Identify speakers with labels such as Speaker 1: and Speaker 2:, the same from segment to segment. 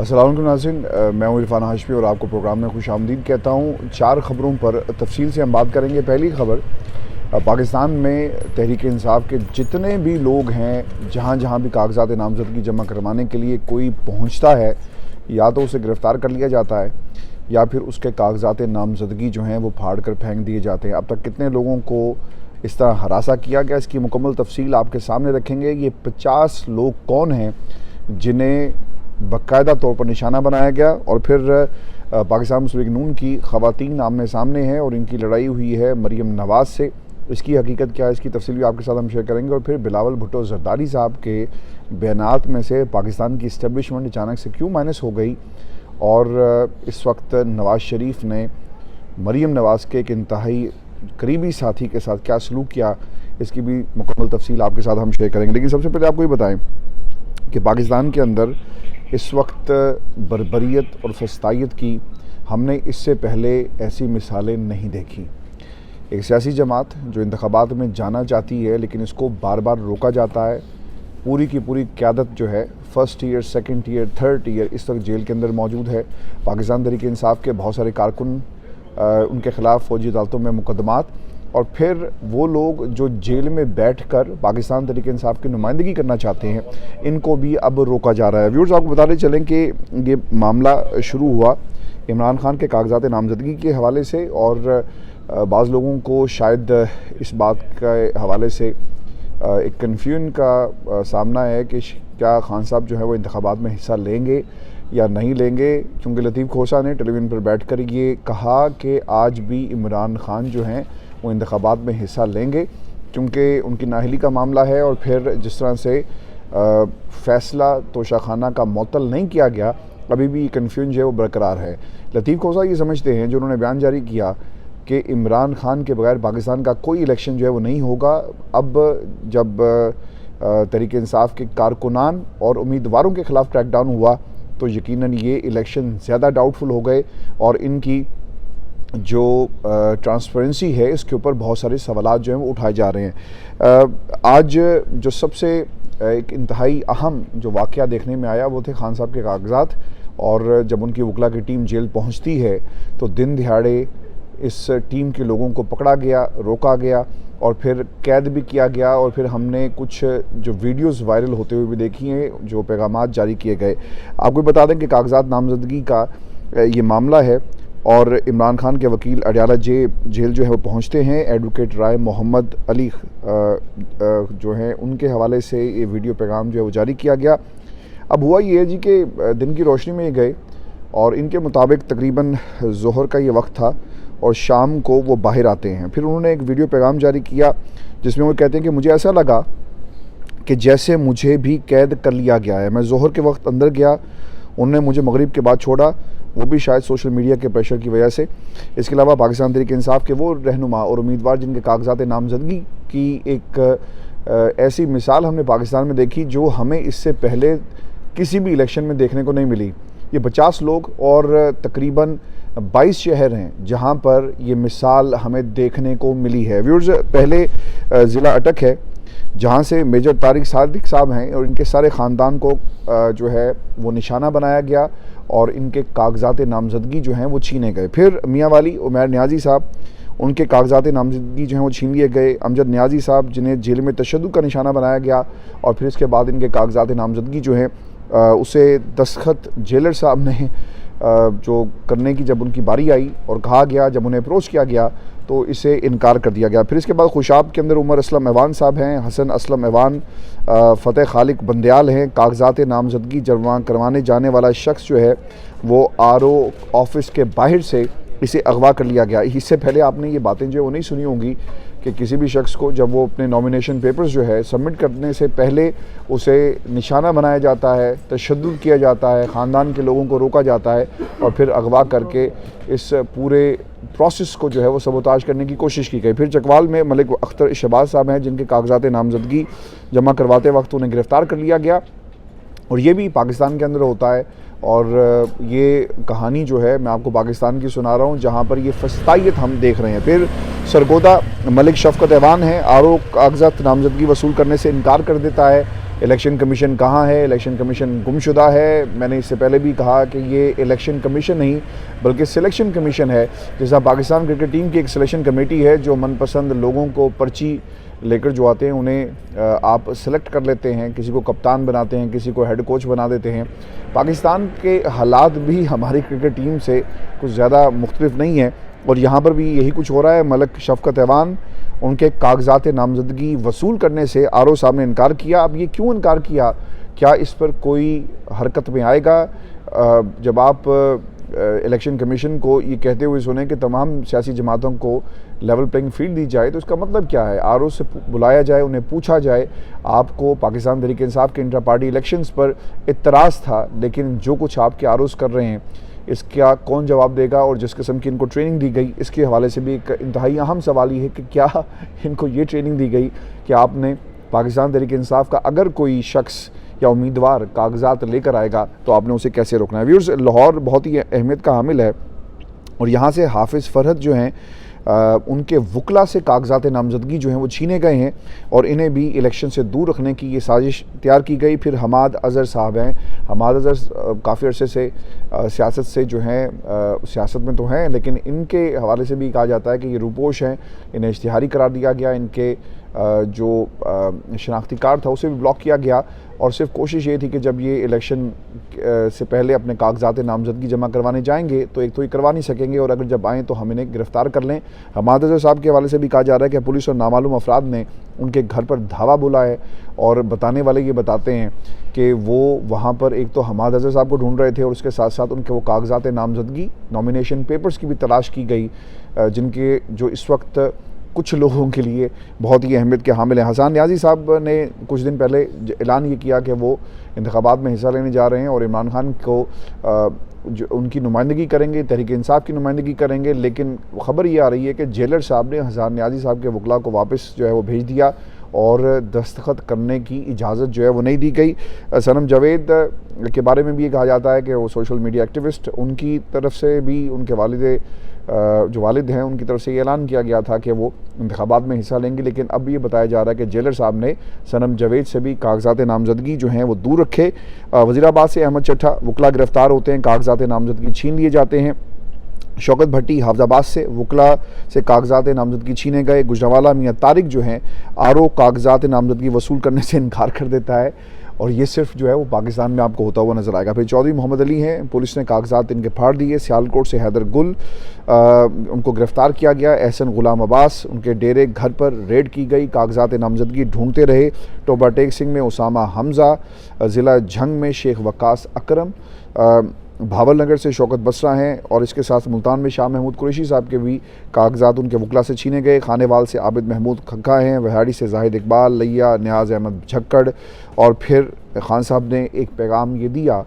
Speaker 1: अस्सलाम वालेकुम नाज़रीन, मैं हूं इरफान हाशमी और आपको प्रोग्राम में खुशामदीद कहता हूं। 4 ख़बरों पर तफसील से हम बात करेंगे। पहली ख़बर, पाकिस्तान में तहरीक इंसाफ के जितने भी लोग हैं, जहां जहां भी कागजात नामज़दगी जमा करवाने के लिए कोई पहुंचता है, या तो उसे गिरफ़्तार कर लिया जाता है या फिर उसके कागजात नामज़दगी जो हैं वो फाड़ कर फेंक दिए जाते हैं। अब तक कितने लोगों को इस तरह हरासा किया गया, इसकी मुकम्मल तफसील आपके सामने रखेंगे। ये 50 लोग कौन हैं जिन्हें बाकायदा तौर पर निशाना बनाया गया, और फिर पाकिस्तान मुस्लिम लीग नून की ख़वातीन आमने सामने हैं और इनकी लड़ाई हुई है मरीम नवाज़ से। इसकी हकीकत क्या है, इसकी तफसील भी आपके साथ हम शेयर करेंगे। और फिर बिलावल भुट्टो जरदारी साहब के बयानात में से पाकिस्तान की इस्टेब्लिशमेंट अचानक से क्यों माइनस हो गई, और इस वक्त नवाज़ शरीफ ने मरीम नवाज़ के एक इंतहाई करीबी साथी के साथ क्या सलूक किया, इसकी भी मुकम्मल तफसील आपके साथ हम शेयर करेंगे। लेकिन सबसे पहले आपको ये बताएं कि पाकिस्तान के अंदर इस वक्त बर्बरियत और फस्तायत की हमने इससे पहले ऐसी मिसालें नहीं देखी। एक सियासी जमात जो इंतखाबात में जाना चाहती है, लेकिन इसको बार बार रोका जाता है। पूरी की पूरी क़यादत जो है first year, second year, third year इस वक्त जेल के अंदर मौजूद है। पाकिस्तान तहरीक इंसाफ के बहुत सारे कारकुन, उनके ख़िलाफ़ फ़ौजी अदालतों में मुकदमात, और फिर वो लोग जो जेल में बैठकर पाकिस्तान तहरीक इंसाफ की नुमाइंदगी करना चाहते हैं, इनको भी अब रोका जा रहा है। व्यूअर्स, आपको बताते चलें कि ये मामला शुरू हुआ इमरान खान के कागजात नामज़दगी के हवाले से, और बाज़ लोगों को शायद इस बात के हवाले से एक कन्फ्यूजन का सामना है कि क्या खान साहब जो है वो इंतखाबात में हिस्सा लेंगे या नहीं लेंगे, क्योंकि लतीफ़ खोसा ने टेलीविज़न पर बैठकर ये कहा कि आज भी इमरान खान जो हैं वो इंतखाबात में हिस्सा लेंगे, क्योंकि उनकी नाअहली का मामला है। और फिर जिस तरह से फ़ैसला तोशाखाना का मुअत्तल नहीं किया गया, अभी भी कन्फ्यूजन जो है वो बरकरार है। लतीफ़ खोसा ये समझते हैं, जो उन्होंने बयान जारी किया, कि इमरान खान के बगैर पाकिस्तान का कोई इलेक्शन जो है वो नहीं होगा। अब जब तहरीक इंसाफ के कारकुनान और उम्मीदवारों के ख़िलाफ़ क्रैकडाउन हुआ, तो यकीनन ये इलेक्शन ज़्यादा डाउटफुल हो गए, और इनकी जो ट्रांसपेरेंसी है इसके ऊपर बहुत सारे सवालात जो हैं वो उठाए जा रहे हैं। आज जो सबसे एक इंतहाई अहम जो वाक़या देखने में आया वो थे खान साहब के कागजात, और जब उनकी वकला की टीम जेल पहुंचती है तो दिन दिहाड़े इस टीम के लोगों को पकड़ा गया, रोका गया, और फिर कैद भी किया गया। और फिर हमने कुछ जो वीडियोस वायरल होते हुए भी देखी हैं, जो पैगामात जारी किए गए। आपको बता दें कि कागजात नामज़दगी का ये मामला है, और इमरान खान के वकील अडयाला जेल जो है वो पहुंचते हैं। एडवोकेट राय मोहम्मद अली जो हैं उनके हवाले से ये वीडियो पैगाम जो है वो जारी किया गया। अब हुआ ये है जी कि दिन की रोशनी में ये गए, और इनके मुताबिक तकरीबन ज़ोहर का ये वक्त था, और शाम को वो बाहर आते हैं। फिर उन्होंने एक वीडियो पैगाम जारी किया जिसमें वो कहते हैं कि मुझे ऐसा लगा कि जैसे मुझे भी कैद कर लिया गया है। मैं ज़ोहर के वक्त अंदर गया, उन्होंने मुझे मगरिब के बाद छोड़ा, वो भी शायद सोशल मीडिया के प्रेशर की वजह से। इसके अलावा पाकिस्तान तहरीक इंसाफ के वो रहनुमा और उम्मीदवार जिनके कागजात नामज़दगी की एक ऐसी मिसाल हमने पाकिस्तान में देखी जो हमें इससे पहले किसी भी इलेक्शन में देखने को नहीं मिली। ये 50 लोग और तकरीबन 22 शहर हैं जहां पर ये मिसाल हमें देखने को मिली है। व्यूअर्स, पहले ज़िला अटक है जहां से मेजर तारिक सादिक साहब हैं, और इनके सारे ख़ानदान को जो है वो निशाना बनाया गया, और इनके कागजात नामज़दगी जो हैं वो छीने गए। फिर मियाँ वाली उमैर न्याजी साहब, उनके कागजात नामज़दगी जो हैं वो छीन लिए गए। अमजद न्याजी साहब जिन्हें जेल में तशद्दुद का निशाना बनाया गया, और फिर इसके बाद इनके कागजात नामज़दगी जो हैं उसे दस्तखत जेलर साहब ने जो करने की जब उनकी बारी आई और कहा गया, जब उन्हें अप्रोच किया गया तो इसे इनकार कर दिया गया। फिर इसके बाद खुशाब के अंदर उमर असलम ऐवान साहब हैं, हसन असलम ऐवान, फ़तेह खालिक बंदयाल हैं। कागजात नामज़दगी जमा करवाने जाने वाला शख्स जो है वो RO ऑफिस के बाहर से इसे अगवा कर लिया गया। इससे पहले आपने ये बातें जो है वो नहीं सुनी होंगी कि किसी भी शख्स को जब वो अपने नॉमिनेशन पेपर्स जो है सबमिट करने से पहले उसे निशाना बनाया जाता है, तशद्दुद किया जाता है, ख़ानदान के लोगों को रोका जाता है, और फिर अगवा करके इस पूरे प्रोसेस को जो है वो सबोताज करने की कोशिश की गई। फिर चकवाल में मलिक अख्तर शहबाज साहब हैं जिनके कागजात नामज़दगी जमा करवाते वक्त उन्हें गिरफ़्तार कर लिया गया, और ये भी पाकिस्तान के अंदर होता है। और ये कहानी जो है मैं आपको पाकिस्तान की सुना रहा हूँ, जहाँ पर ये फस्तायत हम देख रहे हैं। फिर सरगोदा मलिक शफ़क़त ऐवान है, RO कागजात नामज़दगी वसूल करने से इनकार कर देता है। इलेक्शन कमीशन कहाँ है, इलेक्शन कमीशन गुमशुदा है। मैंने इससे पहले भी कहा कि ये इलेक्शन कमीशन नहीं बल्कि सिलेक्शन कमीशन है। जैसा पाकिस्तान क्रिकेट टीम की एक सिलेक्शन कमेटी है जो मनपसंद लोगों को पर्ची लेकर जो आते हैं उन्हें आप सेलेक्ट कर लेते हैं, किसी को कप्तान बनाते हैं, किसी को हेड कोच बना देते हैं। पाकिस्तान के हालात भी हमारी क्रिकेट टीम से कुछ ज़्यादा मुख्तलिफ नहीं है और यहाँ पर भी यही कुछ हो रहा है। मलक शफ़क़त ऐवान उनके कागजात नामजदगी वसूल करने से आरओ साहब ने इनकार किया। अब ये क्यों इनकार किया, क्या इस पर कोई हरकत में आएगा? जब आप इलेक्शन कमीशन को ये कहते हुए सुने कि तमाम सियासी जमातों को लेवल प्लेइंग फील्ड दी जाए तो इसका मतलब क्या है? आरओ से बुलाया जाए, उन्हें पूछा जाए आपको पाकिस्तान तहरीक इंसाफ के इंटर पार्टी इलेक्शंस पर इतराज़ था, लेकिन जो कुछ आपके आरओज़ कर रहे हैं इसका कौन जवाब देगा? और जिस किस्म की इनको ट्रेनिंग दी गई इसके हवाले से भी एक इंतहाई अहम सवाल ये है कि क्या इनको ये ट्रेनिंग दी गई कि आपने पाकिस्तान तहरीक इंसाफ का अगर कोई शख्स या उम्मीदवार कागजात लेकर आएगा तो आपने उसे कैसे रोकना है? व्यूअर्स, लाहौर बहुत ही अहमियत का हामिल है और यहाँ से हाफिज़ फरहत जो हैं उनके वकला से कागजात नामजदगी जो हैं वो छीने गए हैं और इन्हें भी इलेक्शन से दूर रखने की ये साजिश तैयार की गई। फिर हमाद अज़हर साहब हैं, हमाद अज़हर काफ़ी अरसे से सियासत से जो हैं सियासत में तो हैं लेकिन इनके हवाले से भी कहा जाता है कि ये रूपोश हैं, इन्हें इश्तिहारी करार दिया गया, इनके जो शनाख्ती कार्ड था उसे भी ब्लॉक किया गया और सिर्फ कोशिश ये थी कि जब ये इलेक्शन से पहले अपने कागजात नामजदगी जमा करवाने जाएंगे तो एक तो ये करवा नहीं सकेंगे और अगर जब आएँ तो हम इन्हें गिरफ़्तार कर लें। हमाद अज़हर साहब के हवाले से भी कहा जा रहा है कि पुलिस और नामालूम अफराद ने उनके घर पर धावा बोला है और बताने वाले ये बताते हैं कि वो वहाँ पर एक तो हमाद अज़हर साहब को ढूंढ रहे थे और उसके साथ साथ उनके वो कागजात नामजदगी नॉमिनेशन पेपर्स की भी तलाश की गई जिनके जो इस वक्त कुछ लोगों के लिए बहुत ही अहमियत के हामिल हैं। हसन न्याजी साहब ने कुछ दिन पहले ऐलान ये किया कि वो इंतखाबात में हिस्सा लेने जा रहे हैं और इमरान खान को जो उनकी नुमाइंदगी करेंगे, तहरीक इंसाफ की नुमाइंदगी करेंगे, लेकिन ख़बर ये आ रही है कि जेलर साहब ने हसन न्याजी साहब के वकला को वापस जो है वो भेज दिया और दस्तखत करने की इजाज़त जो है वो नहीं दी गई। सनम जावेद के बारे में भी ये कहा जाता है कि वो सोशल मीडिया एक्टिविस्ट, उनकी तरफ से भी उनके जो वालिद हैं उनकी तरफ से ये ऐलान किया गया था कि वो इंतखाबात में हिस्सा लेंगे, लेकिन अब ये बताया जा रहा है कि जेलर साहब ने सनम जावेद से भी कागजात नामजदगी जो हैं वो दूर रखे। वज़ीराबाद से अहमद चट्ठा वकला गिरफ़्तार होते हैं, कागजात नामजदगी छीन लिए जाते हैं। शौकत भट्टी हाफजाबाद से वकला से कागजात नामजदगी छीने गए। गुजरावाला मियाँ तारिक जो हैं आरओ कागजात नामजदगी वसूल करने से इनकार कर देता है और ये सिर्फ जो है वो पाकिस्तान में आपको होता हुआ नज़र आएगा। फिर चौधरी मोहम्मद अली हैं, पुलिस ने कागजात इनके फाड़ दिए। सियालकोट से हैदर गुल उनको गिरफ़्तार किया गया। एहसन गुलाम अब्बास उनके डेरे घर पर रेड की गई, कागजात नामजदगी ढूंढते रहे। टोबा टेक सिंह में उसामा हमज़ा, ज़िला झंग में शेख वकास अकरम, भावल नगर से शौकत बसरा हैं और इसके साथ मुल्तान में शाह महमूद कुरैशी साहब के भी कागजात उनके वकला से छीने गए। खानेवाल से आबिद महमूद खक्का हैं, वहाड़ी से जाहिद इकबाल, लिया न्याज अहमद झक्कड़। और फिर खान साहब ने एक पैगाम ये दिया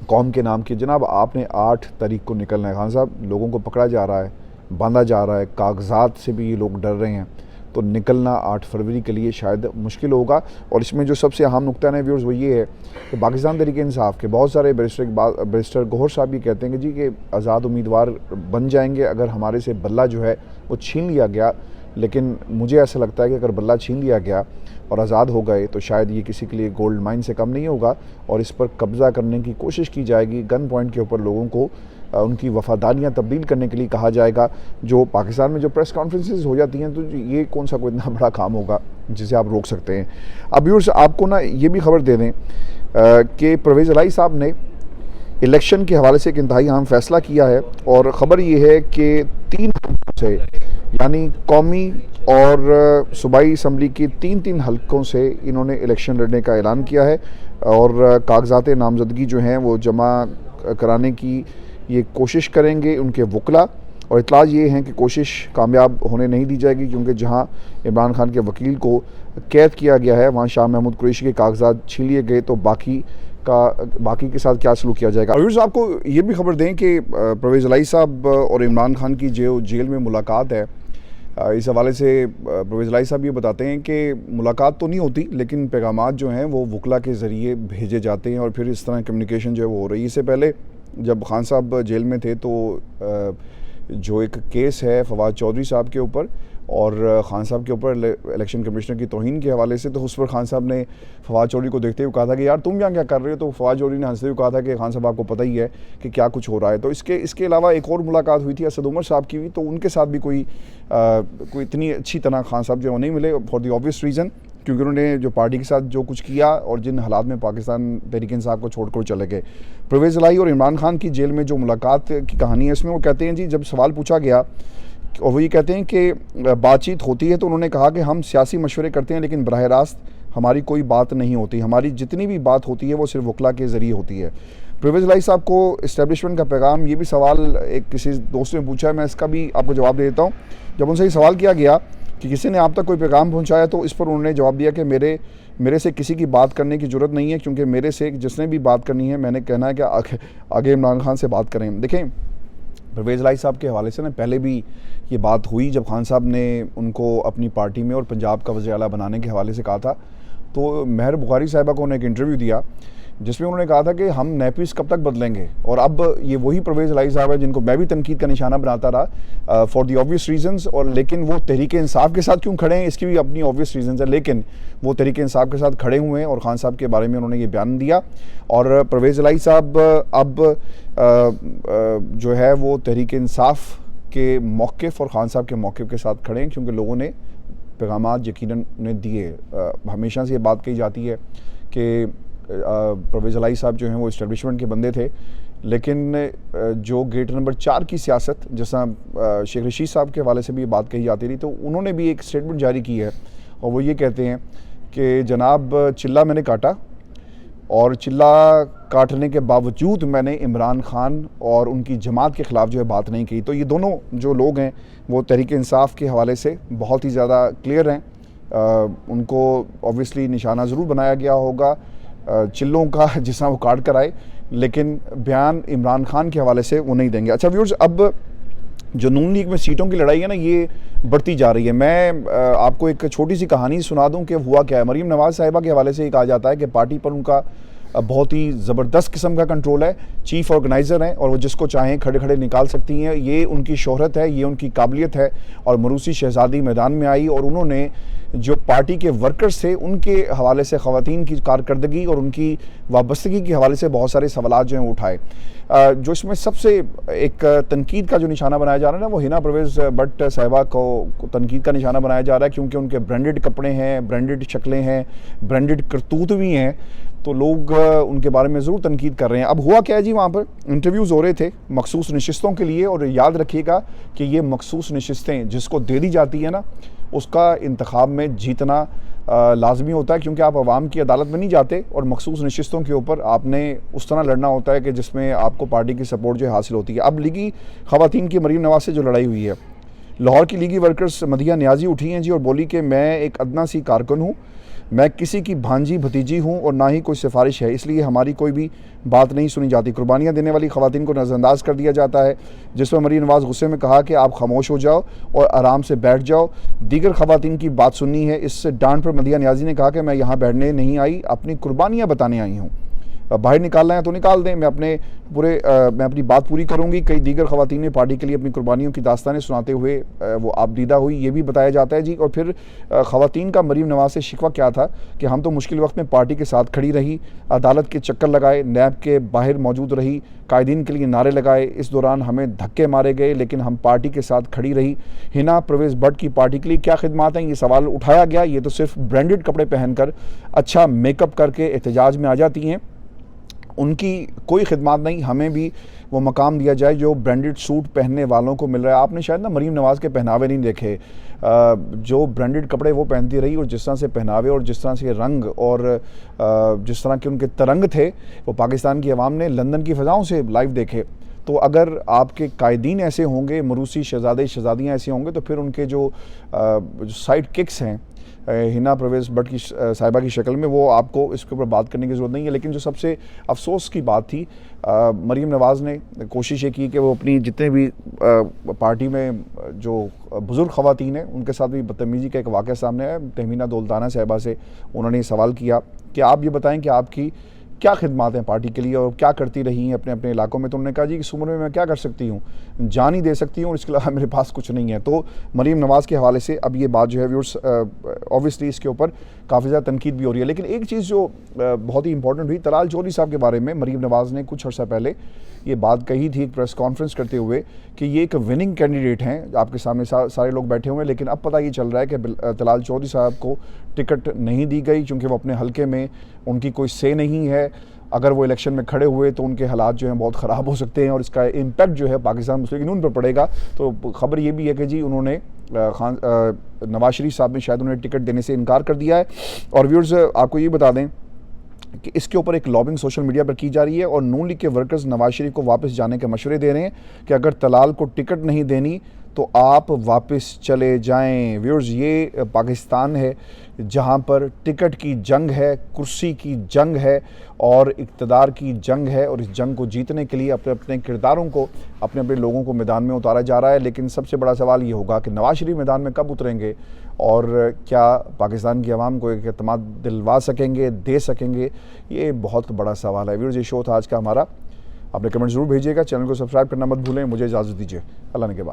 Speaker 1: कौम के नाम की, जनाब आपने 8 तारीख को निकलना है। खान साहब, लोगों को पकड़ा जा रहा है, बांधा जा रहा है, कागजात से भी ये लोग डर रहे हैं, तो निकलना 8 फरवरी के लिए शायद मुश्किल होगा। और इसमें जो सबसे अहम नुकता है व्यूअर्स वो ये है कि पाकिस्तान तहरीक इंसाफ के बहुत सारे बैरिस्टर गौहर साहब भी कहते हैं कि जी कि आज़ाद उम्मीदवार बन जाएंगे अगर हमारे से बल्ला जो है वो छीन लिया गया, लेकिन मुझे ऐसा लगता है कि अगर बल्ला छीन लिया गया और आज़ाद हो गए तो शायद ये किसी के लिए गोल्ड माइन से कम नहीं होगा और इस पर कब्ज़ा करने की कोशिश की जाएगी। गन पॉइंट के ऊपर लोगों को उनकी वफादारियाँ तब्दील करने के लिए कहा जाएगा। जो पाकिस्तान में जो प्रेस कॉन्फ्रेंसेस हो जाती हैं तो ये कौन सा कोई इतना बड़ा काम होगा जिसे आप रोक सकते हैं। अब व्यूअर्स, आपको ना ये भी खबर दे दें कि परवेज़ इलाही साहब ने इलेक्शन के हवाले से एक इंतहाई अहम फैसला किया है और ख़बर ये है कि 3 हल्कों से यानी कौमी और सूबाई असम्बली के 3 हल्कों से इन्होंने इलेक्शन लड़ने का ऐलान किया है और कागजात नामजदगी जो हैं वो जमा कराने की ये कोशिश करेंगे उनके वकला। और इतला ये हैं कि कोशिश कामयाब होने नहीं दी जाएगी क्योंकि जहां इमरान खान के वकील को कैद किया गया है वहां शाह महमूद कुरैशी के कागजात छीन लिए गए, तो बाकी के साथ क्या सलूक किया जाएगा। और आपको ये भी खबर दें कि परवेज़ इलाही साहब और इमरान खान की जो जेल में मुलाकात है, इस हवाले से परवेज़ इलाही साहब ये बताते हैं कि मुलाकात तो नहीं होती लेकिन पैगामात जो हैं वो वकला के ज़रिए भेजे जाते हैं और फिर इस तरह कम्युनिकेशन जो है वो हो रही है। इससे पहले जब खान साहब जेल में थे तो जो एक केस है फवाद चौधरी साहब के ऊपर, और खान साहब के ऊपर इलेक्शन कमिश्नर की तौहीन के हवाले से, तो उस पर खान साहब ने फवाद चौधरी को देखते हुए कहा था कि यार तुम यहाँ क्या कर रहे हो। तो फवाद चौधरी ने हंसते हुए कहा था कि खान साहब आपको पता ही है कि क्या कुछ हो रहा है। तो इसके अलावा एक और मुलाकात हुई थी असद उमर साहब की भी, तो उनके साथ भी कोई इतनी अच्छी तरह खान साहब जो नहीं मिले फॉर द ऑब्वियस रीज़न, क्योंकि उन्होंने जो पार्टी के साथ जो कुछ किया और जिन हालात में पाकिस्तान तहरीक इंसाफ को छोड़कर चले गए। परवेज़ इलाही और इमरान खान की जेल में जो मुलाकात की कहानी है, इसमें वो कहते हैं जी, जब सवाल पूछा गया और वो ये कहते हैं कि बातचीत होती है, तो उन्होंने कहा कि हम सियासी मशवरे करते हैं लेकिन बराह रास्त हमारी कोई बात नहीं होती, हमारी जितनी भी बात होती है वो सिर्फ वकला के ज़रिए होती है। परवेज़ इलाही साहब को इस्टेब्लिशमेंट का पैगाम, ये भी सवाल एक किसी दोस्त ने पूछा है, मैं इसका भी आपको जवाब दे देता हूँ। जब उनसे ये सवाल किया गया कि किसी ने आप तक कोई पैगाम पहुँचाया, तो इस पर उन्होंने जवाब दिया कि मेरे से किसी की बात करने की ज़रूरत नहीं है, क्योंकि मेरे से जिसने भी बात करनी है मैंने कहना है कि आगे इमरान खान से बात करें। देखें, परवेज़ इलाही साहब के हवाले से ना पहले भी ये बात हुई जब खान साहब ने उनको अपनी पार्टी में और पंजाब का वज़ीर आला बनाने के हवाले से कहा था। तो महर बुखारी साहिबा को उन्होंने एक इंटरव्यू दिया जिसमें उन्होंने कहा था कि हम नैपीस कब तक बदलेंगे, और अब ये वही परवेज़ इलाही साहब है जिनको मैं भी तनकीद का निशाना बनाता रहा फॉर दी ऑब्वियस रीजंस। और लेकिन वो तहरीक इंसाफ के साथ क्यों खड़े हैं, इसकी भी अपनी ऑब्वियस रीजंस है, लेकिन वो तहरीक इंसाफ के साथ खड़े हुए हैं और खान साहब के बारे में उन्होंने ये बयान दिया। और परवेज़ इलाही साहब अब जो है वो तहरीक इंसाफ के मौक़िफ़ और ख़ान साहब के मौक़िफ़ के साथ खड़े हैं, क्योंकि लोगों ने पैगामात यकीनन उन्हें दिए। हमेशा से ये बात कही जाती है कि परवेज़ इलाही साहब जो हैं वो इस्टेब्लिशमेंट के बंदे थे, लेकिन जो गेट नंबर 4 की सियासत, जैसा शेख रशीद साहब के हवाले से भी ये बात कही जाती रही, तो उन्होंने भी एक स्टेटमेंट जारी की है और वो ये कहते हैं कि जनाब चिल्ला मैंने काटा और चिल्ला काटने के बावजूद मैंने इमरान खान और उनकी जमात के ख़िलाफ़ जो है बात नहीं की। तो ये दोनों जो लोग हैं वो तहरीक इंसाफ के हवाले से बहुत ही ज़्यादा क्लियर हैं। उनको ऑब्वियसली निशाना ज़रूर बनाया गया होगा चिल्लों का जिसना वो काट कर आए, लेकिन बयान इमरान खान के हवाले से वो नहीं देंगे। अच्छा व्यूअर्स, अब जो नून लीग में सीटों की लड़ाई है ना, ये बढ़ती जा रही है। मैं आपको एक छोटी सी कहानी सुना दूं कि हुआ क्या है। मरीम नवाज़ साहिबा के हवाले से ये कहा जाता है कि पार्टी पर उनका बहुत ही ज़बरदस्त किस्म का कंट्रोल है, चीफ़ ऑर्गेनाइज़र हैं और वो जिसको चाहें खड़े खड़े निकाल सकती हैं। ये उनकी शोहरत है, ये उनकी काबिलियत है। और मरूसी शहज़ादी मैदान में आई और उन्होंने जो पार्टी के वर्कर्स थे उनके हवाले से ख़वातीन की कारकर्दगी और उनकी वाबस्तगी के हवाले से बहुत सारे सवालात जो हैं उठाए। जो इसमें सबसे एक तनकीद का जो निशाना बनाया जा रहा है ना, वो हिना परवेज़ भट्ट साहिबा को तनकीद का निशाना बनाया जा रहा है, क्योंकि उनके ब्रांडेड कपड़े हैं, ब्रांडेड शक्लें हैं, ब्रांडेड करतूत भी हैं, तो लोग उनके बारे में ज़रूर तनकीद कर रहे हैं। अब हुआ क्या है जी, वहाँ पर इंटरव्यूज़ हो रहे थे मखसूस नशिस्तों के लिए, और याद रखिएगा कि ये मखसूस नशिस्तें जिसको दे दी जाती है ना, उसका इंतखाब में जीतना लाजमी होता है, क्योंकि आप अवाम की अदालत में नहीं जाते और मखसूस नशिस्तों के ऊपर आपने उस तरह लड़ना होता है कि जिसमें आपको पार्टी की सपोर्ट जो है हासिल होती है। अब लीगी ख़वातीन की मरीम नवाज़ से जो लड़ाई हुई है, लाहौर की लीगी वर्कर्स मदिया नियाजी उठी हैं जी और बोली कि मैं एक अदना सी कारकुन हूँ, मैं किसी की भांजी भतीजी हूँ और ना ही कोई सिफारिश है, इसलिए हमारी कोई भी बात नहीं सुनी जाती। कुर्बानियाँ देने वाली ख़वातीन को नज़रअंदाज कर दिया जाता है, जिस पर मरीम नवाज़ गुस्से में कहा कि आप खामोश हो जाओ और आराम से बैठ जाओ, दीगर ख़वातीन की बात सुननी है। इस डांट पर मदिया नियाजी ने कहा कि मैं यहाँ बैठने नहीं आई, अपनी कुर्बानियाँ बताने आई हूँ, बाहर निकालना है तो निकाल दें, मैं अपनी बात पूरी करूंगी। कई दीगर ख़वातीन ने पार्टी के लिए अपनी कुर्बानियों की दास्तानें सुनाते हुए वो आपदीदा हुई, ये भी बताया जाता है जी। और फिर ख़वातीन का मरीम नवाज़ से शिकवा क्या था कि हम तो मुश्किल वक्त में पार्टी के साथ खड़ी रही, अदालत के चक्कर लगाए, नैब के बाहर मौजूद रही, कायदीन के लिए नारे लगाए, इस दौरान हमें धक्के मारे गए, लेकिन हम पार्टी के साथ खड़ी रही। हिना परवेज़ भट्ट की पार्टी के लिए क्या खिदमात हैं, ये सवाल उठाया गया। ये तो सिर्फ ब्रांडेड कपड़े पहनकर, अच्छा मेकअप करके एहतजाज में आ जाती हैं, उनकी कोई खिदमात नहीं। हमें भी वो मकाम दिया जाए जो ब्रांडेड सूट पहनने वालों को मिल रहा है। आपने शायद ना मरीम नवाज़ के पहनावे नहीं देखे, जो ब्रांडेड कपड़े वो पहनती रही और जिस तरह से पहनावे और जिस तरह से रंग और जिस तरह के उनके तरंग थे, वो पाकिस्तान की आवाम ने लंदन की फ़ज़ाओं से लाइव देखे। तो अगर आपके कायदीन ऐसे होंगे, मरूसी शहज़ादे शहज़ादियाँ ऐसी होंगे, तो फिर उनके जो साइड किक्स हैं हिना परवेज़ भट्ट की साहिबा की शक्ल में, वो आपको इसके ऊपर बात करने की ज़रूरत नहीं है। लेकिन जो सबसे अफसोस की बात थी, मरीम नवाज़ ने कोशिश ये की कि वो अपनी जितने भी पार्टी में जो बुज़ुर्ग ख़वातीन हैं उनके साथ भी बदतमीज़ी का एक वाक़या सामने आया। तहमीना दौलताना साहिबा से उन्होंने सवाल किया कि आप ये बताएं कि आपकी क्या खिदमात हैं पार्टी के लिए और क्या करती रही हैं अपने अपने इलाकों में। तो उन्होंने कहा जी इस उम्र में मैं क्या कर सकती हूँ, जान ही दे सकती हूँ और इसके अलावा मेरे पास कुछ नहीं है। तो मरीम नवाज़ के हवाले से अब ये बात जो है व्यूअर्स ऑब्वियसली इसके ऊपर काफ़ी ज़्यादा तनकीद भी हो रही है। लेकिन एक चीज़ जो बहुत ही इंपॉर्टेंट हुई, तलाल चौधरी साहब के बारे में मरीम नवाज़ ने कुछ अर्सा पहले ये बात कही थी एक प्रेस कॉन्फ्रेंस करते हुए कि ये एक विनिंग कैंडिडेट हैं, आपके सामने सारे लोग बैठे हुए हैं। लेकिन अब पता ये चल रहा है कि तलाल चौधरी साहब को टिकट नहीं दी गई क्योंकि वो अपने हलके में उनकी कोई से नहीं है। अगर वो इलेक्शन में खड़े हुए तो उनके हालात जो हैं बहुत ख़राब हो सकते हैं और इसका इम्पैक्ट जो है पाकिस्तान मुस्लिम यूनियन पर पड़ेगा। तो ख़बर ये भी है कि जी उन्होंने नवाज शरीफ साहब ने शायद उन्हें टिकट देने से इनकार कर दिया है। और व्यूअर्स आपको ये बता दें कि इसके ऊपर एक लॉबिंग सोशल मीडिया पर की जा रही है और नून लीग के वर्कर्स नवाज शरीफ को वापस जाने के मशवरे दे रहे हैं कि अगर तलाल को टिकट नहीं देनी तो आप वापस चले जाएं। व्यूअर्स ये पाकिस्तान है जहां पर टिकट की जंग है, कुर्सी की जंग है और इक़्तिदार की जंग है और इस जंग को जीतने के लिए अपने अपने किरदारों को, अपने अपने लोगों को मैदान में उतारा जा रहा है। लेकिन सबसे बड़ा सवाल ये होगा कि नवाज शरीफ मैदान में कब उतरेंगे और क्या पाकिस्तान की आवाम को एक एतमाद दिलवा सकेंगे, दे सकेंगे, ये बहुत बड़ा सवाल है। व्यूअर्स ये शो था आज का हमारा, अपने कमेंट ज़रूर भेजिएगा, चैनल को सब्सक्राइब करना मत भूलें। मुझे इजाज़त दीजिए, अल्लाह ने के बाद।